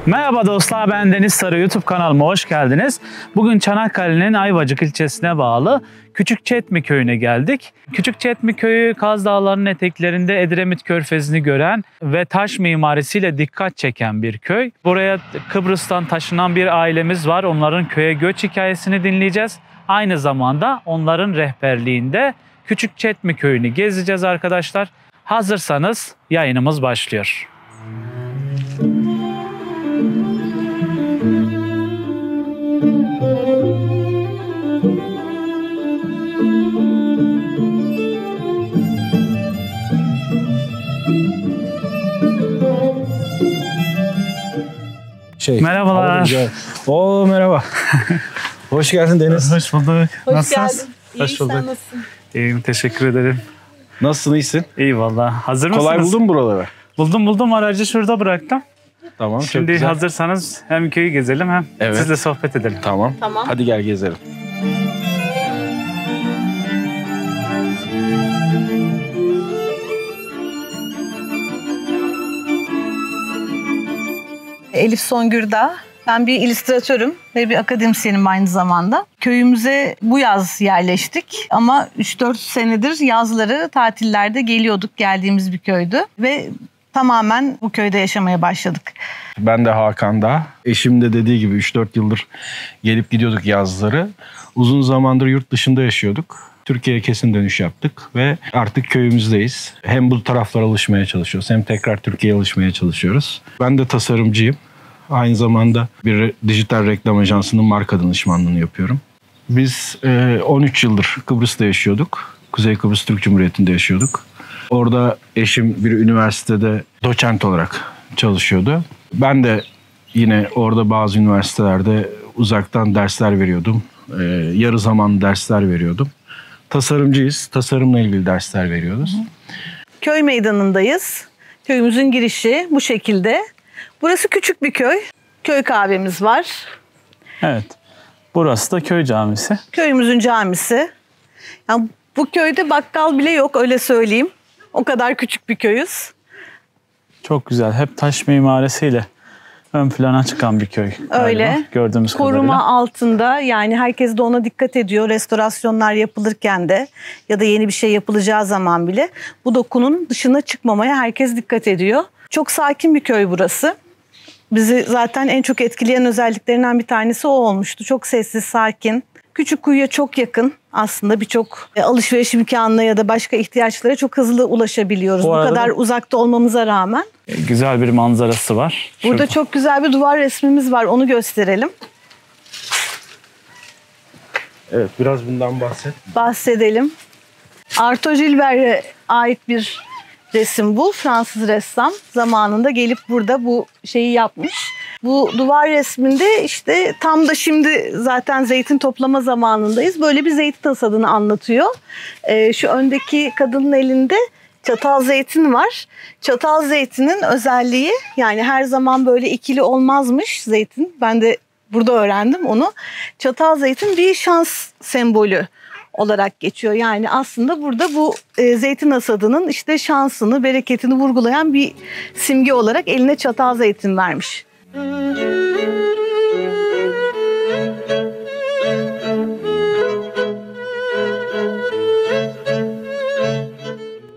Merhaba dostlar, ben Deniz Sarı, YouTube kanalıma hoş geldiniz. Bugün Çanakkale'nin Ayvacık ilçesine bağlı Küçükçetmi köyüne geldik. Küçükçetmi köyü Kaz Dağları'nın eteklerinde Edremit Körfezi'ni gören ve taş mimarisiyle dikkat çeken bir köy. Buraya Kıbrıs'tan taşınan bir ailemiz var. Onların köye göç hikayesini dinleyeceğiz. Aynı zamanda onların rehberliğinde Küçükçetmi köyünü gezeceğiz arkadaşlar. Hazırsanız yayınımız başlıyor. Merhabalar. Oo, merhaba. Hoş geldin Deniz. Hoş bulduk. Hoş geldin. İyi, Hoş bulduk. sen nasılsın? İyiyim, teşekkür ederim. Nasılsın, iyisin? İyi valla. Hazır mısınız? Kolay buldun mu buraları? Buldum. Aracı şurada bıraktım. Tamam, çok Şimdi güzel. hazırsanız hem köyü gezelim hem Evet. sizle sohbet edelim. Tamam. Hadi gel gezelim. Elif Songürdağ. Ben bir illüstratörüm ve bir akademisyenim aynı zamanda. Köyümüze bu yaz yerleştik ama 3-4 senedir yazları tatillerde geldiğimiz bir köydü ve tamamen bu köyde yaşamaya başladık. Ben de Hakan Dağ. Eşim de dediği gibi 3-4 yıldır gelip gidiyorduk yazları. Uzun zamandır yurt dışında yaşıyorduk. Türkiye'ye kesin dönüş yaptık ve artık köyümüzdeyiz. Hem bu taraflara alışmaya çalışıyoruz hem tekrar Türkiye'ye alışmaya çalışıyoruz. Ben de tasarımcıyım. Aynı zamanda bir dijital reklam ajansının marka danışmanlığını yapıyorum. Biz 13 yıldır Kıbrıs'ta yaşıyorduk. Kuzey Kıbrıs Türk Cumhuriyeti'nde yaşıyorduk. Orada eşim bir üniversitede doçent olarak çalışıyordu. Ben de yine orada bazı üniversitelerde uzaktan dersler veriyordum. Yarı zamanlı dersler veriyordum. Tasarımcıyız. Tasarımla ilgili dersler veriyoruz. Köy meydanındayız. Köyümüzün girişi bu şekilde. Burası küçük bir köy. Köy kahvemiz var. Evet. Burası da köy camisi. Köyümüzün camisi. Yani bu köyde bakkal bile yok, öyle söyleyeyim. O kadar küçük bir köyüz. Çok güzel. Hep taş mimarisiyle ön plana çıkan bir köy. Öyle. Galiba, gördüğümüz Koruma kadarıyla. altında, yani herkes de ona dikkat ediyor. Restorasyonlar yapılırken de ya da yeni bir şey yapılacağı zaman bile bu dokunun dışına çıkmamaya herkes dikkat ediyor. Çok sakin bir köy burası. Bizi zaten en çok etkileyen özelliklerinden bir tanesi o olmuştu. Çok sessiz, sakin. Küçükkuyu'ya çok yakın aslında, birçok alışveriş imkanına ya da başka ihtiyaçlara çok hızlı ulaşabiliyoruz. Bu kadar uzakta olmamıza rağmen. Güzel bir manzarası var. Burada çok güzel bir duvar resmimiz var, onu gösterelim. Evet, biraz bundan Bahsedelim. Artaud Gilbert'e ait bir resim bu. Fransız ressam zamanında gelip burada bu şeyi yapmış. Bu duvar resminde işte tam da şimdi zaten zeytin toplama zamanındayız. Böyle bir zeytin hasadını anlatıyor. Şu öndeki kadının elinde çatal zeytin var. Çatal zeytinin özelliği, yani her zaman böyle ikili olmazmış zeytin. Ben de burada öğrendim onu. Çatal zeytin bir şans sembolü olarak geçiyor. Yani aslında burada bu zeytin hasadının işte şansını, bereketini vurgulayan bir simge olarak eline çatal zeytin vermiş.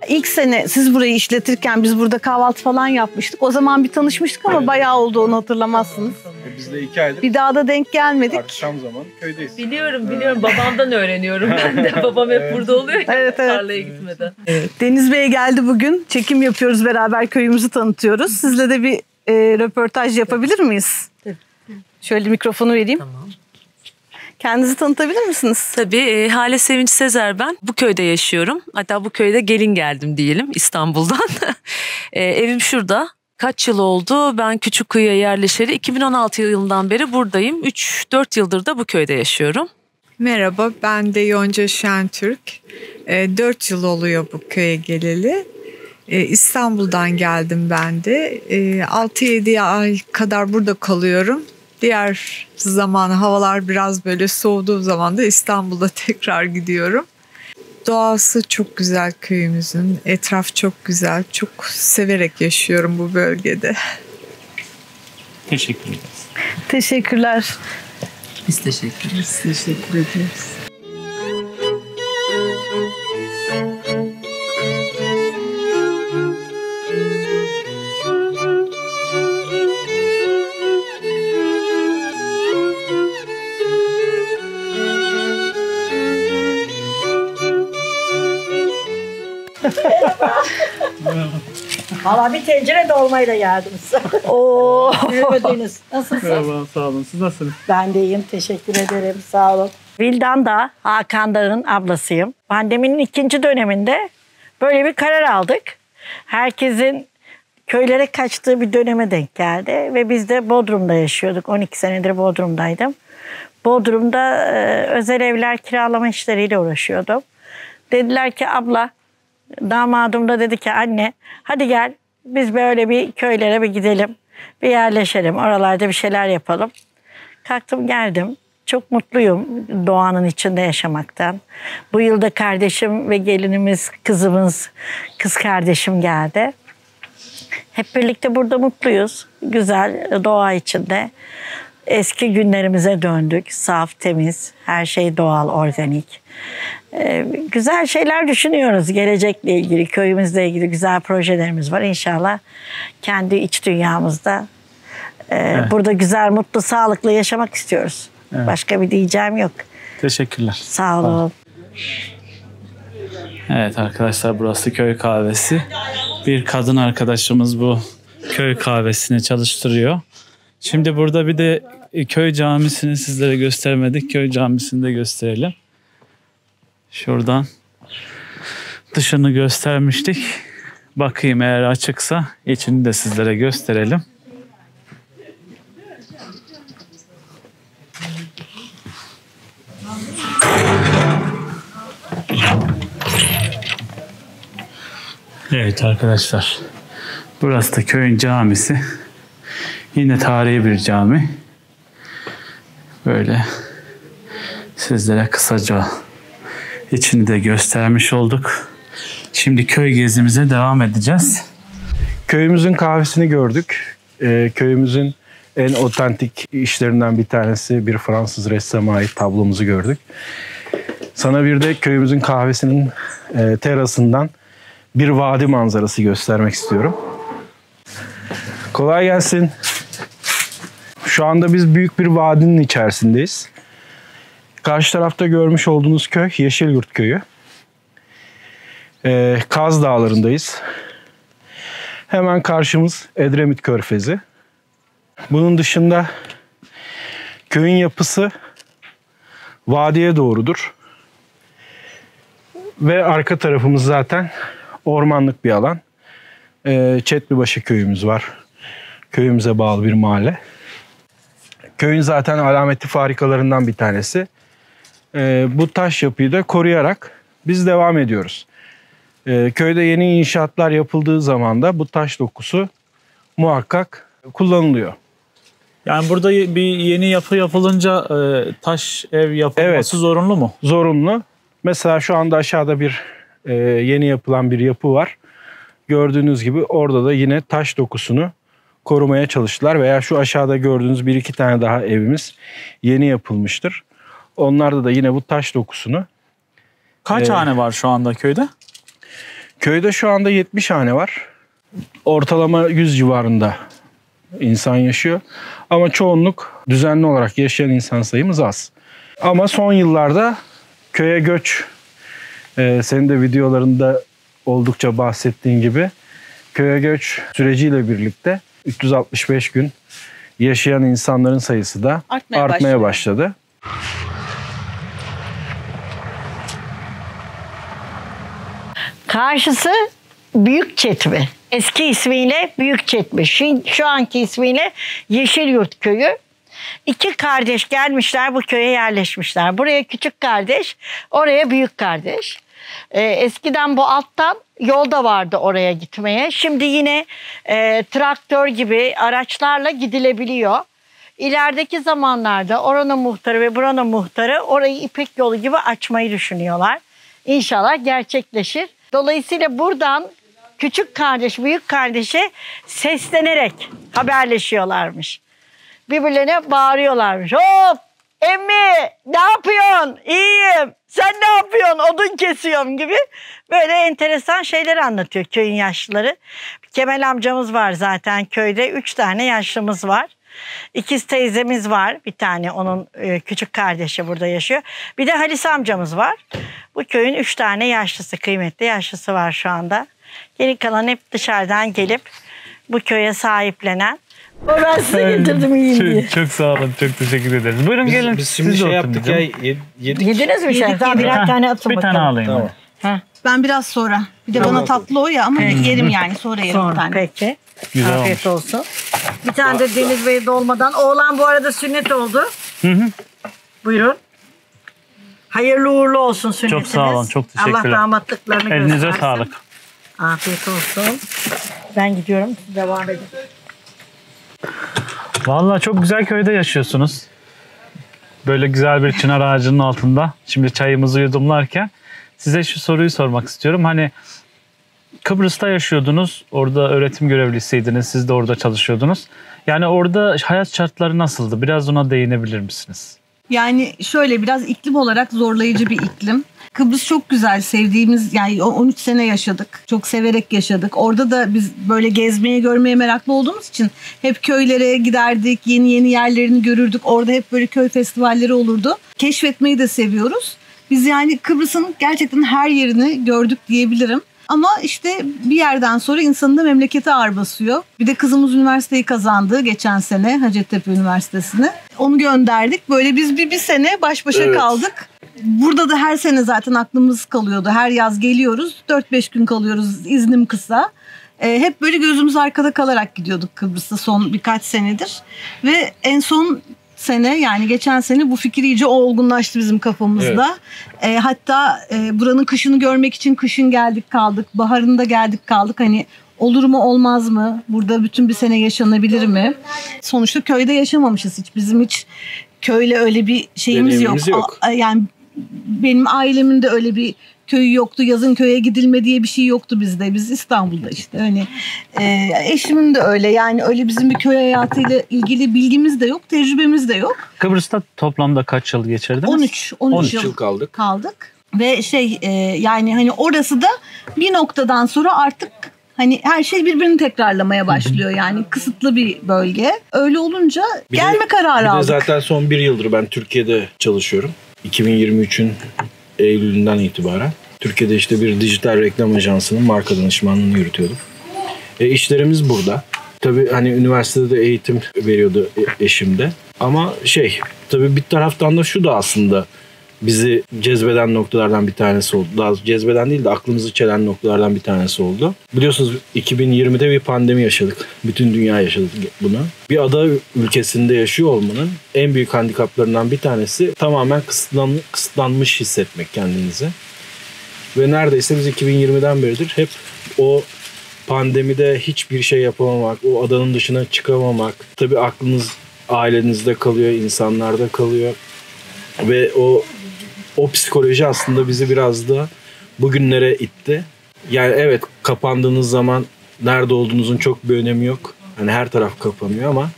İlk sene siz burayı işletirken biz burada kahvaltı falan yapmıştık. O zaman bir tanışmıştık ama bayağı oldu, onu hatırlamazsınız. Biz de 2 aydır Bir daha da denk gelmedik. akşam zaman köydeyiz. Biliyorum. Babamdan öğreniyorum ben de. Babam hep burada oluyor ya, Evet. tarlaya gitmeden. Deniz Bey geldi bugün. Çekim yapıyoruz beraber, köyümüzü tanıtıyoruz. Sizle de bir röportaj yapabilir miyiz? Tabii. Şöyle mikrofonu vereyim. Tamam. Kendinizi tanıtabilir misiniz? Tabii. Hale Sevinç Sezer ben. Bu köyde yaşıyorum. Hatta bu köyde gelin geldim diyelim İstanbul'dan. Evim şurada. Kaç yıl oldu? Ben Küçükkuyu'ya yerleşeli 2016 yılından beri buradayım. 3-4 yıldır da bu köyde yaşıyorum. Merhaba, ben de Yonca Şentürk. 4 yıl oluyor bu köye geleli. İstanbul'dan geldim ben de. 6-7 ay kadar burada kalıyorum. Diğer zaman havalar biraz böyle soğuduğu zaman da İstanbul'a tekrar gidiyorum. Doğası çok güzel köyümüzün. Etraf çok güzel. Çok severek yaşıyorum bu bölgede. Teşekkür ederiz. Teşekkürler. Biz teşekkür ederiz. Teşekkür ederiz. Valla bir tencere dolmayla geldim size. Oo. Merhaba Deniz. Nasılsın? Merhaba, sağ olun. Siz nasılsınız? Ben de iyiyim. Teşekkür ederim. Sağ olun. Vildan da Hakan Dağ'ın ablasıyım. Pandeminin 2. döneminde böyle bir karar aldık. Herkesin köylere kaçtığı bir döneme denk geldi. Ve biz de Bodrum'da yaşıyorduk. 12 senedir Bodrum'daydım. Bodrum'da özel evler kiralama işleriyle uğraşıyordum. Dediler ki abla, damadım da dedi ki anne hadi gel biz böyle bir köylere bir gidelim. Bir yerleşelim. Oralarda bir şeyler yapalım. Kalktım geldim. Çok mutluyum doğanın içinde yaşamaktan. Bu yılda kardeşim ve gelinimiz, kızımız, kız kardeşim geldi. Hep birlikte burada mutluyuz. Güzel doğa içinde. Eski günlerimize döndük. Saf, temiz, her şey doğal, organik. Güzel şeyler düşünüyoruz gelecekle ilgili, köyümüzle ilgili güzel projelerimiz var. İnşallah kendi iç dünyamızda burada güzel, mutlu, sağlıklı yaşamak istiyoruz. Evet. Başka bir diyeceğim yok. Teşekkürler. Sağ olun. Evet arkadaşlar, burası köy kahvesi. Bir kadın arkadaşımız bu köy kahvesini çalıştırıyor. Şimdi burada bir de köy camisini sizlere göstermedik. Köy camisini de gösterelim. Şuradan dışını göstermiştik. Bakayım, eğer açıksa içini de sizlere gösterelim. Evet arkadaşlar, burası da köyün camisi. Yine tarihi bir cami. Böyle sizlere kısaca içini de göstermiş olduk. Şimdi köy gezimize devam edeceğiz. Köyümüzün kahvesini gördük. Köyümüzün en otantik işlerinden bir tanesi bir Fransız ressama ait tablomuzu gördük. Sana bir de köyümüzün kahvesinin terasından bir vadi manzarası göstermek istiyorum. Kolay gelsin. Şu anda biz büyük bir vadinin içerisindeyiz. Karşı tarafta görmüş olduğunuz köy Yeşilyurt Köyü. Kaz Dağları'ndayız. Hemen karşımız Edremit Körfezi. Bunun dışında köyün yapısı vadiye doğrudur. Ve arka tarafımız zaten ormanlık bir alan. Çetlibaşı köyümüz var. Köyümüze bağlı bir mahalle. Köyün zaten alameti farikalarından bir tanesi. Bu taş yapıyı da koruyarak biz devam ediyoruz. Köyde yeni inşaatlar yapıldığı zaman da bu taş dokusu muhakkak kullanılıyor. Yani burada bir yeni yapı yapılınca taş ev yapılması Evet. zorunlu mu? Zorunlu. Mesela şu anda aşağıda bir yeni yapılan bir yapı var. Gördüğünüz gibi orada da yine taş dokusunu korumaya çalıştılar. Veya şu aşağıda gördüğünüz bir iki tane daha evimiz yeni yapılmıştır. Onlarda da yine bu taş dokusunu. Kaç hane var şu anda köyde? Köyde şu anda 70 hane var. Ortalama 100 civarında insan yaşıyor. Ama çoğunluk düzenli olarak yaşayan insan sayımız az. Ama son yıllarda köye göç, senin de videolarında oldukça bahsettiğin gibi köye göç süreciyle birlikte 365 gün yaşayan insanların sayısı da artmaya başladı. Karşısı Büyükçetmi. Eski ismiyle Büyükçetmi. Şu anki ismiyle Yeşilyurt Köyü. İki kardeş gelmişler, bu köye yerleşmişler. Buraya küçük kardeş, oraya büyük kardeş. Eskiden bu alttan yol da vardı oraya gitmeye. Şimdi yine traktör gibi araçlarla gidilebiliyor. İlerideki zamanlarda oranın muhtarı ve buranın muhtarı orayı İpek yolu gibi açmayı düşünüyorlar. İnşallah gerçekleşir. Dolayısıyla buradan küçük kardeş büyük kardeşe seslenerek haberleşiyorlarmış. birbirlerine bağırıyorlarmış. Hop! Emmi ne yapıyorsun? İyiyim. Sen ne yapıyorsun? Odun kesiyorum gibi. Böyle enteresan şeyler anlatıyor köyün yaşlıları. Kemal amcamız var zaten köyde. 3 tane yaşlımız var. İkiz teyzemiz var. Bir tane onun küçük kardeşi burada yaşıyor. Bir de Halis amcamız var. Bu köyün 3 tane yaşlısı, kıymetli yaşlısı var şu anda. Geri kalan hep dışarıdan gelip bu köye sahiplenen. O ben size getirdim yiyin diye. Çok sağ olun. Çok teşekkür ederiz. Buyurun gelin. Biz şimdi siz de şey oturun yaptık canım. ya yedik. Yediniz mi şey? Daha birer tane atın Bir bakalım. tane alayım. Tamam. Ha, Ben biraz sonra. Bir de bana tatlı o ya ama yerim yani sonra yerim bir sonra tane. peki. Güzel Afiyet olmuş. olsun. Bir tane de Deniz Bey dolmadan. Oğlan bu arada sünnet oldu. Buyurun. Hayırlı uğurlu olsun sünnetiniz. Çok sağ olun, çok teşekkürler. Allah damatlıklarını Elinize göstersin. sağlık. Afiyet olsun. Ben gidiyorum. Siz devam edin. Vallahi çok güzel köyde yaşıyorsunuz. Böyle güzel bir çınar ağacının altında. Şimdi çayımızı yudumlarken size şu soruyu sormak istiyorum. Hani Kıbrıs'ta yaşıyordunuz. Orada öğretim görevlisiydiniz. Siz de orada çalışıyordunuz. Yani orada hayat şartları nasıldı? Biraz ona değinebilir misiniz? Yani şöyle biraz iklim olarak zorlayıcı bir iklim. Kıbrıs çok güzel, sevdiğimiz yani 13 sene yaşadık. Çok severek yaşadık. Orada da biz böyle gezmeye, görmeye meraklı olduğumuz için hep köylere giderdik, yeni yeni yerlerini görürdük. Orada hep böyle köy festivalleri olurdu. Keşfetmeyi de seviyoruz. Biz yani Kıbrıs'ın gerçekten her yerini gördük diyebilirim. Ama işte bir yerden sonra insanın da memlekete ağır basıyor. Bir de kızımız üniversiteyi kazandı geçen sene Hacettepe Üniversitesi'ne. Onu gönderdik. Böyle biz bir sene baş başa kaldık. Burada da her sene zaten aklımız kalıyordu. Her yaz geliyoruz. 4-5 gün kalıyoruz. İznim kısa. Hep böyle gözümüz arkada kalarak gidiyorduk Kıbrıs'ta son birkaç senedir. Ve en son sene yani geçen sene bu fikir iyice olgunlaştı bizim kafamızda. Evet. Hatta buranın kışını görmek için kışın geldik kaldık. Baharında geldik kaldık. Hani olur mu olmaz mı? Burada bütün bir sene yaşanabilir mi? Sonuçta köyde yaşamamışız hiç. Bizim hiç köyle öyle bir şeyimiz yok. Yani benim ailemin de öyle bir köyü yoktu. Yazın köye gidilme diye bir şey yoktu bizde. Biz İstanbul'da işte. Hani eşimin de öyle. Yani öyle bizim bir köy hayatıyla ilgili bilgimiz de yok, tecrübemiz de yok. Kıbrıs'ta toplamda kaç yıl geçirdiniz? 13 yıl kaldık. Ve yani hani orası da bir noktadan sonra artık hani her şey birbirini tekrarlamaya başlıyor. Yani kısıtlı bir bölge. Öyle olunca gelme kararı aldık. Bir de zaten son bir yıldır ben Türkiye'de çalışıyorum. 2023'ün Eylül'ünden itibaren. Türkiye'de işte bir dijital reklam ajansının marka danışmanlığını yürütüyordum. İşlerimiz burada. Tabii hani üniversitede de eğitim veriyordu eşim de. Ama tabii bir taraftan da şu da aslında bizi cezbeden noktalardan bir tanesi oldu. Daha cezbeden değil de aklımızı çelen noktalardan bir tanesi oldu. Biliyorsunuz 2020'de bir pandemi yaşadık. Bütün dünya yaşadık bunu. Bir ada ülkesinde yaşıyor olmanın en büyük handikaplarından bir tanesi tamamen kısıtlanmış hissetmek kendinizi. Ve neredeyse biz 2020'den beridir hep o pandemide hiçbir şey yapamamak, o adanın dışına çıkamamak. Tabii aklınız ailenizde kalıyor, insanlarda kalıyor. Ve o psikoloji aslında bizi biraz da bugünlere itti. Yani evet, kapandığınız zaman nerede olduğunuzun çok bir önemi yok. Hani her taraf kapanıyor ama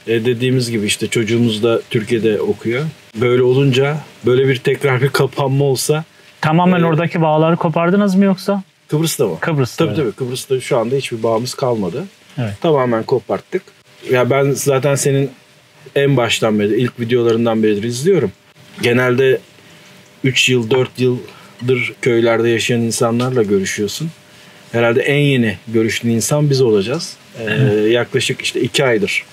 dediğimiz gibi işte çocuğumuz da Türkiye'de okuyor. Böyle olunca böyle tekrar bir kapanma olsa. Tamamen oradaki bağları kopardınız mı yoksa? Kıbrıs'ta mı? Kıbrıs'ta. Tabii Kıbrıs'ta şu anda hiçbir bağımız kalmadı. Evet. Tamamen koparttık. Ya ben zaten senin en baştan beri, ilk videolarından beridir izliyorum. Genelde 3 yıl, 4 yıldır köylerde yaşayan insanlarla görüşüyorsun. Herhalde en yeni görüştüğün insan biz olacağız. Yaklaşık işte 2 aydır.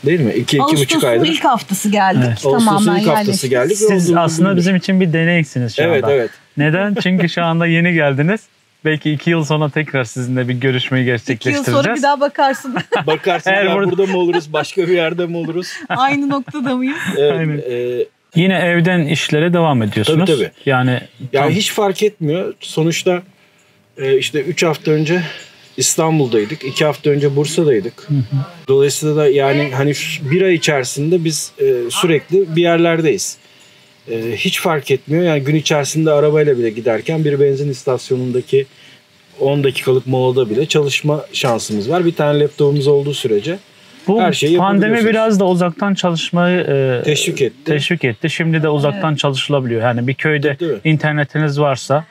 Değil mi? 2,5 aydır. Ağustos'un ilk haftası geldik. Evet. Ağustos'un ilk haftası geldik. Siz aslında bizim için bir deneysiniz şu anda. Evet. Neden? Çünkü şu anda yeni geldiniz. Belki 2 yıl sonra tekrar sizinle bir görüşmeyi 2 gerçekleştireceğiz. yıl sonra bir daha bakarsın. Bakarsın ya burada mı oluruz, başka bir yerde mi oluruz? Aynı noktada mıyız? Aynen. Yine evden işlere devam ediyorsunuz. Tabii. Yani hiç fark etmiyor. Sonuçta işte 3 hafta önce İstanbul'daydık. 2 hafta önce Bursa'daydık. Dolayısıyla da yani hani bir ay içerisinde biz sürekli bir yerlerdeyiz. Hiç fark etmiyor. Yani gün içerisinde arabayla bile giderken bir benzin istasyonundaki 10 dakikalık molada bile çalışma şansımız var. Bir tane laptopumuz olduğu sürece Bu Her şeyi pandemi yapabiliyorsunuz. biraz da uzaktan çalışmayı teşvik etti. Şimdi de uzaktan çalışılabiliyor. Yani bir köyde Değil mi? internetiniz varsa,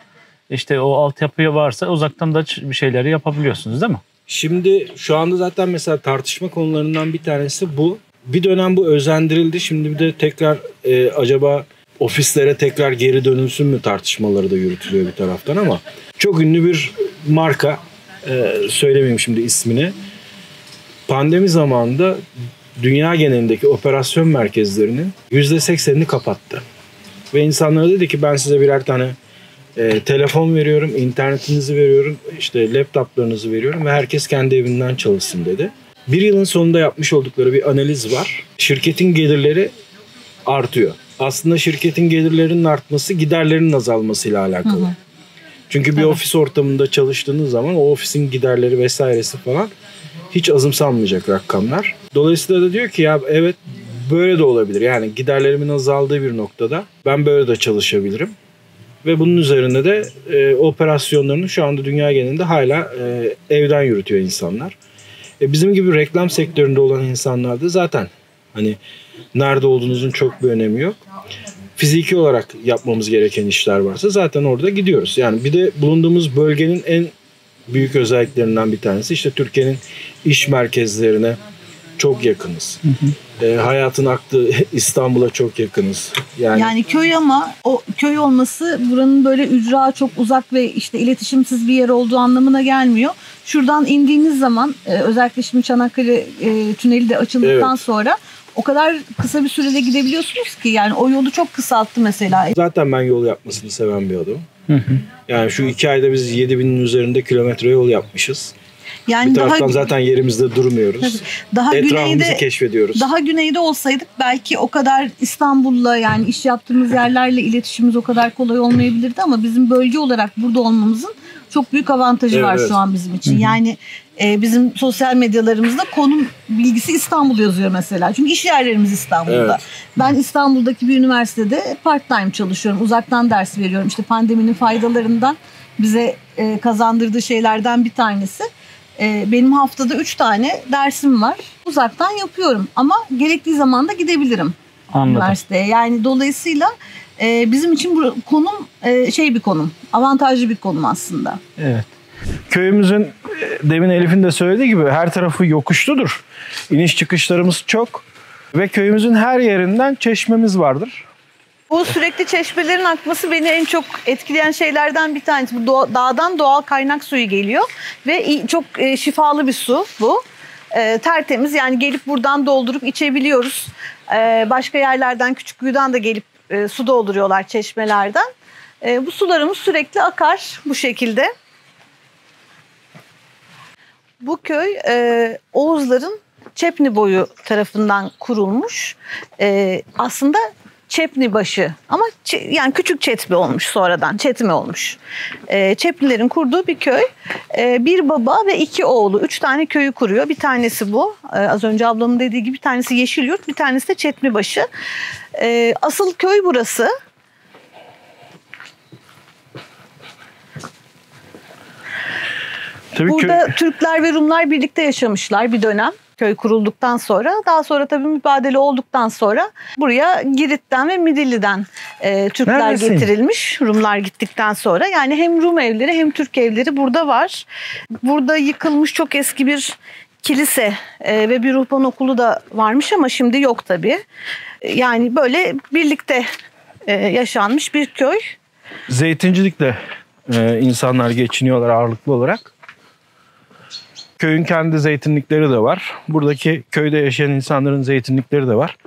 işte o altyapı varsa uzaktan da bir şeyleri yapabiliyorsunuz değil mi? Şimdi şu anda zaten mesela tartışma konularından bir tanesi bu. Bir dönem bu özendirildi. Şimdi bir de tekrar acaba ofislere tekrar geri dönülsün mü tartışmaları da yürütülüyor bir taraftan ama çok ünlü bir marka, söylemeyeyim şimdi ismini, pandemi zamanında dünya genelindeki operasyon merkezlerinin %80'ini kapattı. Ve insanlara dedi ki ben size birer tane telefon veriyorum, internetinizi veriyorum, işte laptoplarınızı veriyorum ve herkes kendi evinden çalışsın dedi. Bir yılın sonunda yapmış oldukları bir analiz var. Şirketin gelirleri artıyor. Aslında şirketin gelirlerinin artması giderlerinin azalmasıyla alakalı. Çünkü bir ofis ortamında çalıştığınız zaman o ofisin giderleri vesairesi falan hiç azımsanmayacak rakamlar. Dolayısıyla da diyor ki ya evet böyle de olabilir. Yani giderlerimin azaldığı bir noktada ben böyle de çalışabilirim. Ve bunun üzerinde de operasyonlarını şu anda dünya genelinde hala evden yürütüyor insanlar. Bizim gibi reklam sektöründe olan insanlar da zaten hani nerede olduğunuzun çok bir önemi yok. Fiziki olarak yapmamız gereken işler varsa zaten orada gidiyoruz. Yani bir de bulunduğumuz bölgenin en büyük özelliklerinden bir tanesi işte Türkiye'nin iş merkezlerine çok yakınız. Hayatın aktığı İstanbul'a çok yakınız. Yani köy ama o köy olması buranın böyle ücra çok uzak ve işte iletişimsiz bir yer olduğu anlamına gelmiyor. Şuradan indiğiniz zaman özellikle şimdi Çanakkale tüneli de açıldıktan sonra o kadar kısa bir sürede gidebiliyorsunuz ki yani o yolu çok kısalttı mesela. Zaten ben yol yapmasını seven bir adamım. Yani şu 2 ayda biz 7000'in üzerinde kilometre yol yapmışız. Yani bir taraftan zaten yerimizde durmuyoruz. Daha etrafımızı keşfediyoruz. Daha güneyde olsaydık belki o kadar İstanbul'la yani iş yaptığımız yerlerle iletişimimiz o kadar kolay olmayabilirdi ama bizim bölge olarak burada olmamızın çok büyük avantajı var şu an bizim için. Yani bizim sosyal medyalarımızda konum bilgisi İstanbul yazıyor mesela. Çünkü iş yerlerimiz İstanbul'da. Ben İstanbul'daki bir üniversitede part-time çalışıyorum. Uzaktan ders veriyorum. İşte pandeminin faydalarından bize kazandırdığı şeylerden bir tanesi. Benim haftada 3 tane dersim var. Uzaktan yapıyorum ama gerektiği zaman da gidebilirim üniversiteye. Yani dolayısıyla bizim için bu konum bir konum. Avantajlı bir konum aslında. Evet. Köyümüzün demin Elif'in de söylediği gibi her tarafı yokuşludur. İniş çıkışlarımız çok ve köyümüzün her yerinden çeşmemiz vardır. Bu sürekli çeşmelerin akması beni en çok etkileyen şeylerden bir tanesi. Bu dağdan doğal kaynak suyu geliyor ve çok şifalı bir su bu. Tertemiz yani gelip buradan doldurup içebiliyoruz. Başka yerlerden Küçükkuyu'dan da gelip su dolduruyorlar çeşmelerden. Bu sularımız sürekli akar bu şekilde. Bu köy Oğuzların Çepni boyu tarafından kurulmuş. Aslında Çepnibaşı ama yani küçük Çetmi olmuş sonradan. Çetmi olmuş. Çeplilerin kurduğu bir köy. Bir baba ve 2 oğlu 3 tane köyü kuruyor. Bir tanesi bu. Az önce ablamın dediği gibi bir tanesi Yeşilyurt, bir tanesi de Çetmibaşı. Asıl köy burası. Tabii burada Türkler ve Rumlar birlikte yaşamışlar bir dönem. Köy kurulduktan sonra. Daha sonra tabii mübadele olduktan sonra buraya Girit'ten ve Midilli'den Türkler getirilmiş. Rumlar gittikten sonra. Yani hem Rum evleri hem Türk evleri burada var. Burada yıkılmış çok eski bir kilise ve bir ruhban okulu da varmış ama şimdi yok tabii. Yani böyle birlikte yaşanmış bir köy. Zeytincilikle insanlar geçiniyorlar ağırlıklı olarak. Köyün kendi zeytinlikleri de var. Buradaki köyde yaşayan insanların zeytinlikleri de var.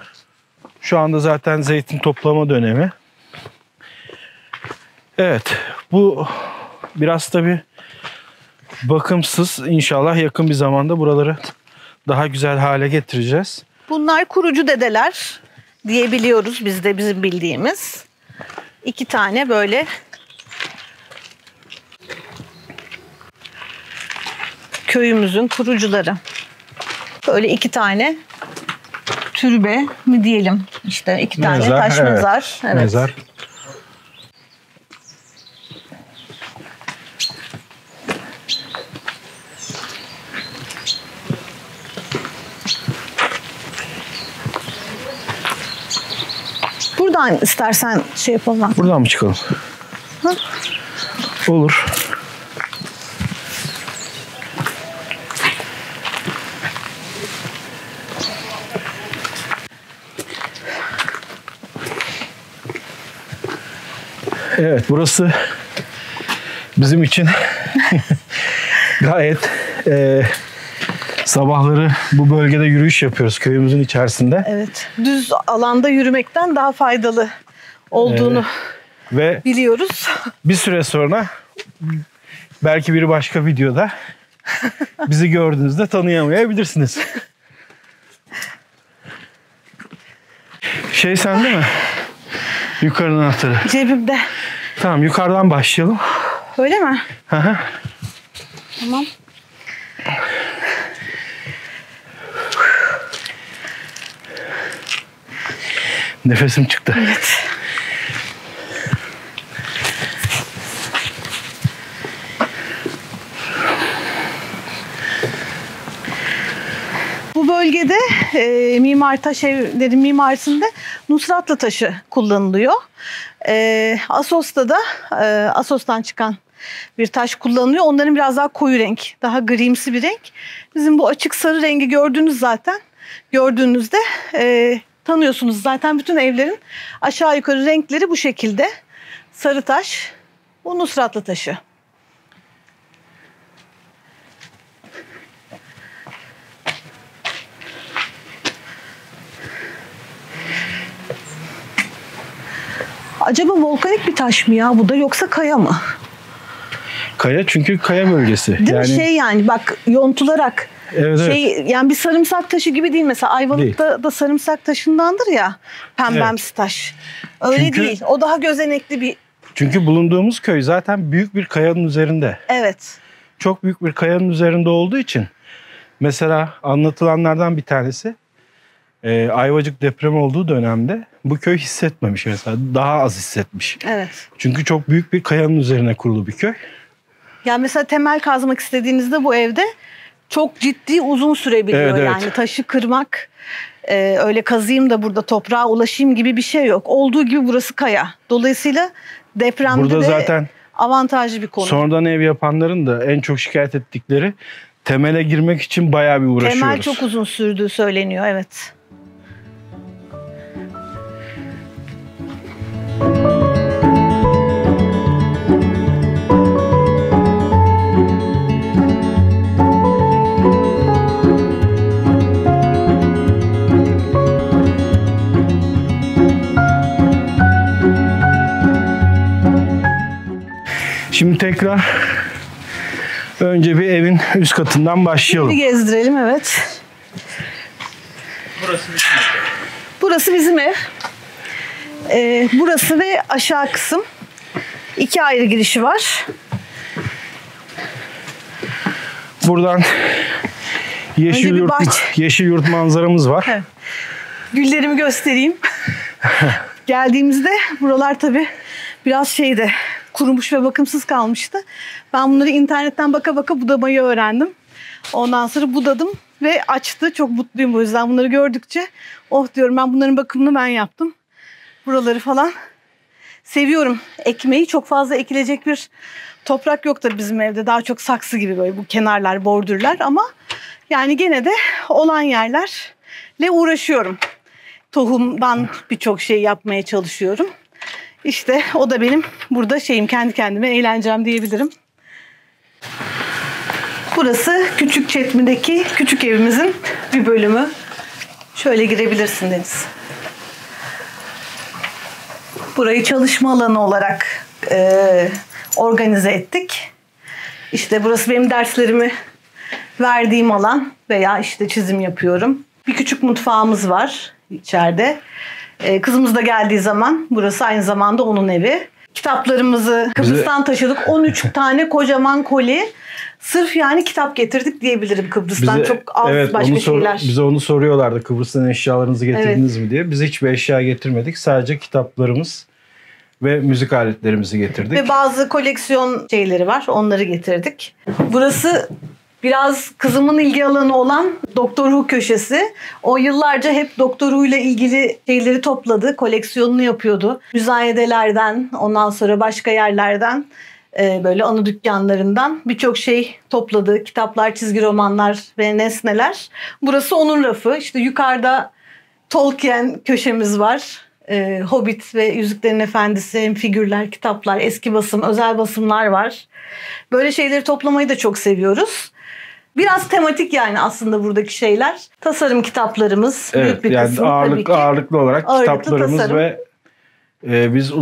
Şu anda zaten zeytin toplama dönemi. Evet, bu biraz tabii bakımsız. İnşallah yakın bir zamanda buraları daha güzel hale getireceğiz. Bunlar kurucu dedeler diyebiliyoruz biz de bizim bildiğimiz. 2 tane böyle köyümüzün kurucuları. Böyle 2 tane türbe mi diyelim işte 2 tane taş mezar. Evet. Mezar. Buradan istersen şey yapalım. Buradan mı çıkalım? Ha? Olur. Evet, burası bizim için gayet sabahları bu bölgede yürüyüş yapıyoruz köyümüzün içerisinde. Evet, düz alanda yürümekten daha faydalı olduğunu ve biliyoruz. Bir süre sonra belki bir başka videoda bizi gördüğünüzde tanıyamayabilirsiniz. Şey sende mi? Yukarının anahtarı. Cebimde. Tamam, yukarıdan başlayalım. Öyle mi? Hı hı. Tamam. Nefesim çıktı. Evet. Bu bölgede mimar taş evlerin mimarisinde Nusratlı taşı kullanılıyor. Assos'ta da Assos'tan çıkan bir taş kullanılıyor. Onların biraz daha koyu renk, daha grimsi bir renk. Bizim bu açık sarı rengi gördüğünüzde tanıyorsunuz zaten bütün evlerin aşağı yukarı renkleri bu şekilde. Sarı taş, bu Nusratlı taşı. Acaba volkanik bir taş mı ya bu da yoksa kaya mı? Kaya, çünkü kaya bölgesi. Değil mi? Yani bak yontularak. Evet. Yani bir sarımsak taşı gibi değil mesela. Ayvalık'ta da sarımsak taşındandır ya. Pembemsi taş. Öyle değil. O daha gözenekli bir. Çünkü bulunduğumuz köy zaten büyük bir kayanın üzerinde. Evet. Çok büyük bir kayanın üzerinde olduğu için mesela anlatılanlardan bir tanesi Ayvacık depremi olduğu dönemde bu köy hissetmemiş mesela. Daha az hissetmiş. Evet. Çünkü çok büyük bir kayanın üzerine kurulu bir köy. Yani mesela temel kazmak istediğinizde bu evde çok ciddi uzun sürebiliyor. Evet, evet. Yani taşı kırmak, öyle kazıyım da burada toprağa ulaşayım gibi bir şey yok. Olduğu gibi burası kaya. Dolayısıyla depremde burada de zaten avantajlı bir konu. Sonradan ev yapanların da en çok şikayet ettikleri temele girmek için bayağı bir uğraşıyoruz. Temel çok uzun sürdüğü söyleniyor, evet. Şimdi tekrar önce bir evin üst katından başlayalım. Bir gezdirelim, evet. Burası bizim ev. Burası ve aşağı kısım. 2 ayrı girişi var. Buradan yeşil yurt manzaramız var. Evet. Güllerimi göstereyim. Geldiğimizde buralar tabii biraz kurumuş ve bakımsız kalmıştı. Ben bunları internetten baka baka budamayı öğrendim. Ondan sonra budadım ve açtı. Çok mutluyum bu yüzden. Bunları gördükçe oh diyorum, ben bunların bakımını ben yaptım. Buraları falan seviyorum. Ekmeği çok fazla ekilecek bir toprak yok tabii bizim evde. Daha çok saksı gibi böyle bu kenarlar, bordürler ama yani gene de olan yerlerle uğraşıyorum. Tohumdan birçok şey yapmaya çalışıyorum. İşte o da benim burada kendi kendime eğlencem diyebilirim. Burası Küçükçetmi'deki küçük evimizin bir bölümü. Şöyle girebilirsin Deniz. Burayı çalışma alanı olarak organize ettik. İşte burası benim derslerimi verdiğim alan veya işte çizim yapıyorum. Bir küçük mutfağımız var içeride. Kızımız da geldiği zaman burası aynı zamanda onun evi. Kitaplarımızı Kıbrıs'tan taşıdık. 13 tane kocaman koli. Sırf yani kitap getirdik diyebilirim Kıbrıs'tan. Çok az başka şeyler. Bize onu soruyorlardı, Kıbrıs'tan eşyalarınızı getirdiniz mi diye. Biz hiçbir eşya getirmedik. Sadece kitaplarımız ve müzik aletlerimizi getirdik. Ve bazı koleksiyon şeyleri var. Onları getirdik. Burası Biraz kızımın ilgi alanı olan Doktor Who köşesi. O yıllarca hep Doktor Who ile ilgili şeyleri topladı, koleksiyonunu yapıyordu. Müzayedelerden, ondan sonra başka yerlerden, böyle anı dükkanlarından birçok şey topladı. Kitaplar, çizgi romanlar ve nesneler. Burası onun rafı. İşte yukarıda Tolkien köşemiz var. Hobbit ve Yüzüklerin Efendisi, hem figürler, kitaplar, eski basım, özel basımlar var. Böyle şeyleri toplamayı da çok seviyoruz. Biraz tematik yani aslında buradaki şeyler. Tasarım kitaplarımız büyük bir yani kısmı tabii ki. ağırlıklı olarak kitaplarımız tasarım. ve biz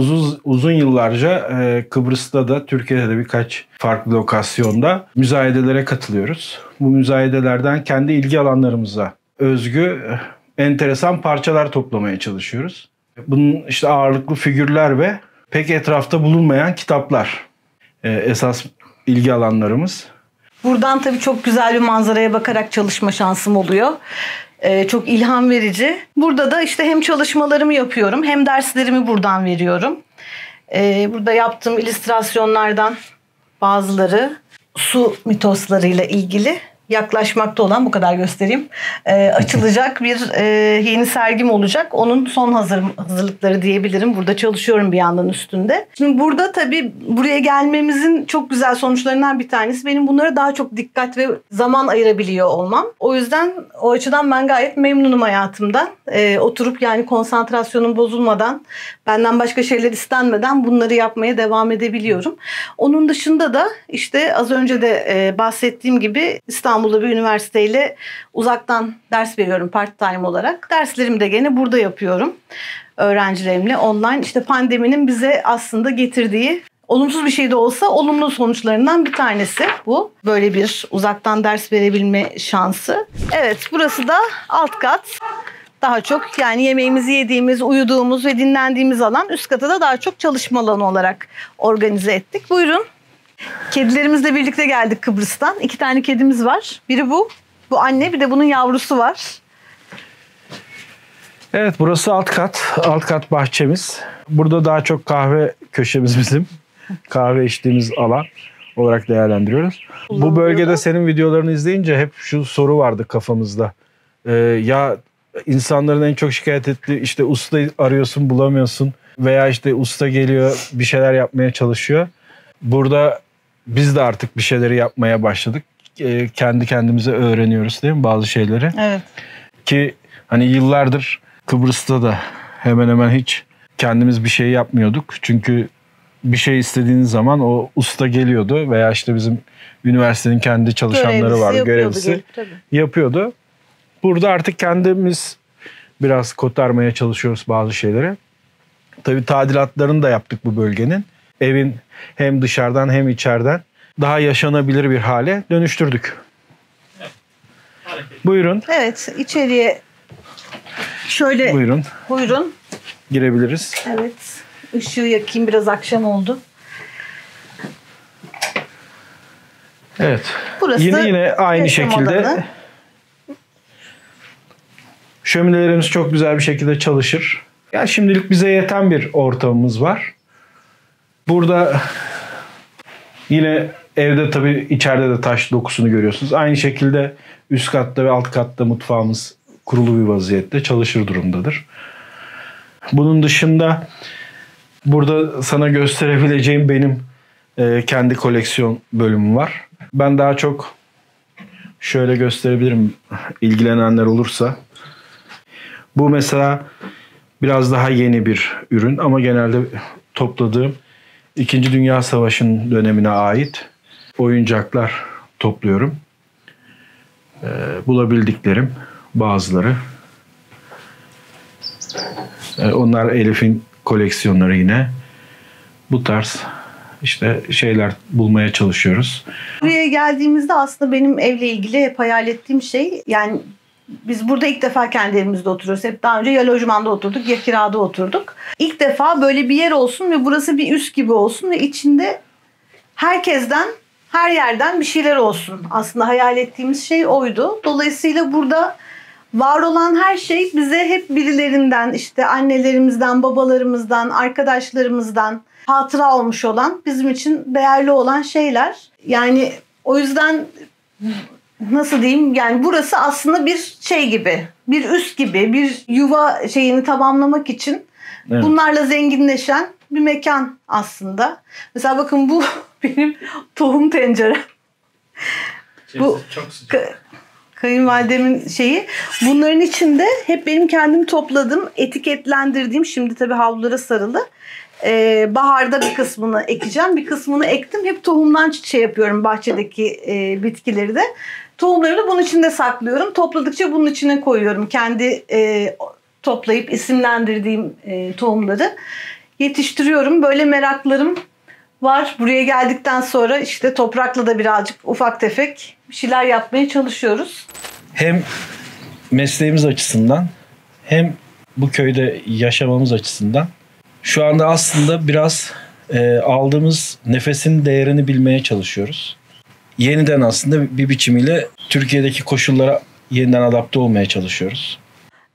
uzun yıllarca Kıbrıs'ta da Türkiye'de de birkaç farklı lokasyonda müzayedelere katılıyoruz. Bu müzayedelerden kendi ilgi alanlarımıza özgü enteresan parçalar toplamaya çalışıyoruz. Bunun işte ağırlıklı figürler ve pek etrafta bulunmayan kitaplar esas ilgi alanlarımız. Buradan tabii çok güzel bir manzaraya bakarak çalışma şansım oluyor. Çok ilham verici. Burada da işte hem çalışmalarımı yapıyorum hem derslerimi buradan veriyorum. Burada yaptığım illüstrasyonlardan bazıları su mitoslarıyla ilgili yaklaşmakta olan, bu kadar göstereyim, açılacak bir yeni sergim olacak. Onun son hazırlıkları diyebilirim. Burada çalışıyorum bir yandan üstünde. Şimdi burada tabii buraya gelmemizin çok güzel sonuçlarından bir tanesi benim bunlara daha çok dikkat ve zaman ayırabiliyor olmam. O yüzden o açıdan ben gayet memnunum hayatımdan. Oturup yani konsantrasyonum bozulmadan, benden başka şeyler istenmeden bunları yapmaya devam edebiliyorum. Onun dışında da işte az önce de bahsettiğim gibi İstanbul'da bir üniversiteyle uzaktan ders veriyorum part-time olarak. Derslerimi de gene burada yapıyorum öğrencilerimle online. İşte pandeminin bize aslında getirdiği, olumsuz bir şey de olsa olumlu sonuçlarından bir tanesi bu. Böyle bir uzaktan ders verebilme şansı. Evet, burası da alt kat. Daha çok yani yemeğimizi yediğimiz, uyuduğumuz ve dinlendiğimiz alan. Üst kata da daha çok çalışma alanı olarak organize ettik. Buyurun. Kedilerimizle birlikte geldik Kıbrıs'tan. 2 tane kedimiz var. Biri bu. Bu anne, bir de bunun yavrusu var. Evet, burası alt kat. Alt kat bahçemiz. Burada daha çok kahve köşemiz bizim. Kahve içtiğimiz alan olarak değerlendiriyoruz. Bu bölgede senin videolarını izleyince hep şu soru vardı kafamızda. Ya insanların en çok şikayet ettiği, işte usta arıyorsun bulamıyorsun veya işte usta geliyor bir şeyler yapmaya çalışıyor. Burada biz de artık bir şeyleri yapmaya başladık. Kendi kendimize öğreniyoruz değil mi bazı şeyleri? Evet. Ki hani yıllardır Kıbrıs'ta da hemen hemen hiç kendimiz bir şey yapmıyorduk. Çünkü bir şey istediğiniz zaman o usta geliyordu veya işte bizim üniversitenin kendi çalışanları var, görevlisi yapıyordu. Burada artık kendimiz biraz kotarmaya çalışıyoruz bazı şeyleri. Tabii tadilatlarını da yaptık bu bölgenin. Evin hem dışarıdan hem içeriden daha yaşanabilir bir hale dönüştürdük. Buyurun. Evet, içeriye şöyle buyurun. Girebiliriz. Evet. Işığı yakayım, biraz akşam oldu. Evet. Burası yine aynı şekilde alanı. Şöminelerimiz çok güzel bir şekilde çalışır. Yani şimdilik bize yeten bir ortamımız var. Burada yine evde tabii içeride de taş dokusunu görüyorsunuz. Aynı şekilde üst katta ve alt katta mutfağımız kurulu bir vaziyette çalışır durumdadır. Bunun dışında burada sana gösterebileceğim benim kendi koleksiyon bölümüm var. Ben daha çok şöyle gösterebilirim ilgilenenler olursa. Bu mesela biraz daha yeni bir ürün ama genelde topladığım 2. Dünya Savaşı'nın dönemine ait oyuncaklar topluyorum. Bulabildiklerim bazıları. Onlar Elif'in koleksiyonları yine. Bu tarz işte şeyler bulmaya çalışıyoruz. Buraya geldiğimizde aslında benim evle ilgili hep hayal ettiğim şey, yani biz burada ilk defa kendi evimizde oturuyoruz. Hep daha önce ya lojmanda oturduk ya kirada oturduk. İlk defa böyle bir yer olsun ve burası bir üs gibi olsun ve içinde herkesten, her yerden bir şeyler olsun. Aslında hayal ettiğimiz şey oydu. Dolayısıyla burada var olan her şey bize hep birilerinden, işte annelerimizden, babalarımızdan, arkadaşlarımızdan hatıra olmuş olan, bizim için değerli olan şeyler. Yani o yüzden nasıl diyeyim, yani burası aslında bir şey gibi, bir üs gibi, bir yuva şeyini tamamlamak için bunlarla zenginleşen bir mekan aslında. Mesela bakın bu benim tohum tencerem. Bu çok sıcak. Kayınvalidemin şeyi. Bunların içinde hep benim kendim topladığım, etiketlendirdiğim, şimdi tabii havlulara sarılı. Baharda bir kısmını ekeceğim, bir kısmını ektim. Hep tohumdan şey yapıyorum, bahçedeki bitkileri de. Tohumları da bunun içinde saklıyorum. Topladıkça bunun içine koyuyorum. Kendi toplayıp isimlendirdiğim tohumları yetiştiriyorum. Böyle meraklarım var. Buraya geldikten sonra işte toprakla da birazcık ufak tefek bir şeyler yapmaya çalışıyoruz. Hem mesleğimiz açısından hem bu köyde yaşamamız açısından şu anda aslında biraz aldığımız nefesin değerini bilmeye çalışıyoruz. Yeniden aslında bir biçimiyle Türkiye'deki koşullara yeniden adapte olmaya çalışıyoruz.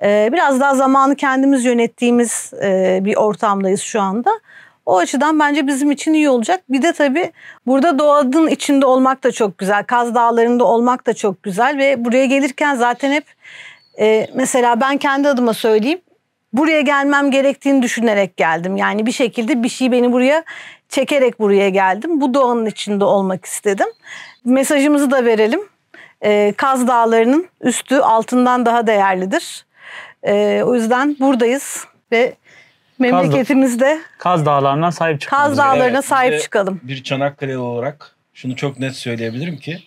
Biraz daha zamanı kendimiz yönettiğimiz bir ortamdayız şu anda. O açıdan bence bizim için iyi olacak. Bir de tabii burada doğanın içinde olmak da çok güzel. Kaz Dağları'nda olmak da çok güzel ve buraya gelirken zaten hep mesela ben kendi adıma söyleyeyim. Buraya gelmem gerektiğini düşünerek geldim. Yani bir şekilde bir şey beni buraya çekerek buraya geldim. Bu doğanın içinde olmak istedim. Mesajımızı da verelim. Kaz Dağları'nın üstü altından daha değerlidir. O yüzden buradayız ve memleketimizde Kaz Dağları'na sahip çıkalım. Kaz Dağları'na sahip çıkalım. Bir Çanakkale'li olarak şunu çok net söyleyebilirim ki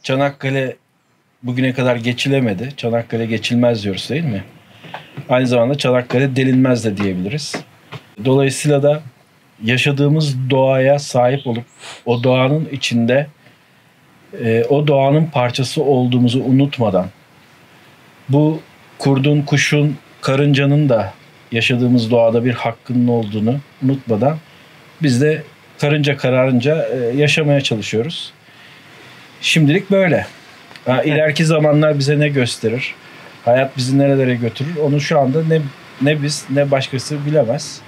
Çanakkale bugüne kadar geçilemedi. Çanakkale geçilmez diyoruz değil mi? Aynı zamanda Çanakkale delinmez de diyebiliriz. Dolayısıyla da yaşadığımız doğaya sahip olup o doğanın içinde o doğanın parçası olduğumuzu unutmadan bu kurdun, kuşun, karıncanın da yaşadığımız doğada bir hakkının olduğunu unutmadan biz de karınca kararınca yaşamaya çalışıyoruz. Şimdilik böyle. İleriki zamanlar bize ne gösterir? Hayat bizi nerelere götürür? Onu şu anda ne biz ne başkası bilemez.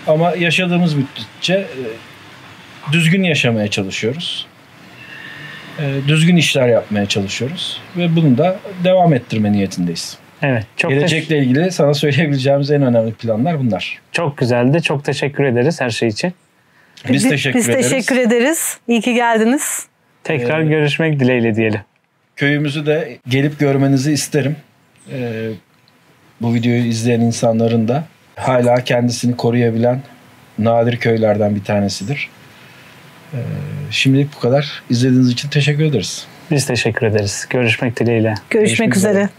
Ama yaşadığımız müddetçe düzgün yaşamaya çalışıyoruz. Düzgün işler yapmaya çalışıyoruz. Ve bunu da devam ettirme niyetindeyiz. Evet. Gelecekle ilgili sana söyleyebileceğimiz en önemli planlar bunlar. Çok güzeldi. Çok teşekkür ederiz her şey için. Biz teşekkür ederiz. İyi ki geldiniz. Tekrar görüşmek dileğiyle diyelim. Köyümüzü de gelip görmenizi isterim. Bu videoyu izleyen insanların da hala kendisini koruyabilen nadir köylerden bir tanesidir. Şimdilik bu kadar. İzlediğiniz için teşekkür ederiz. Biz teşekkür ederiz. Görüşmek dileğiyle. Görüşmek üzere.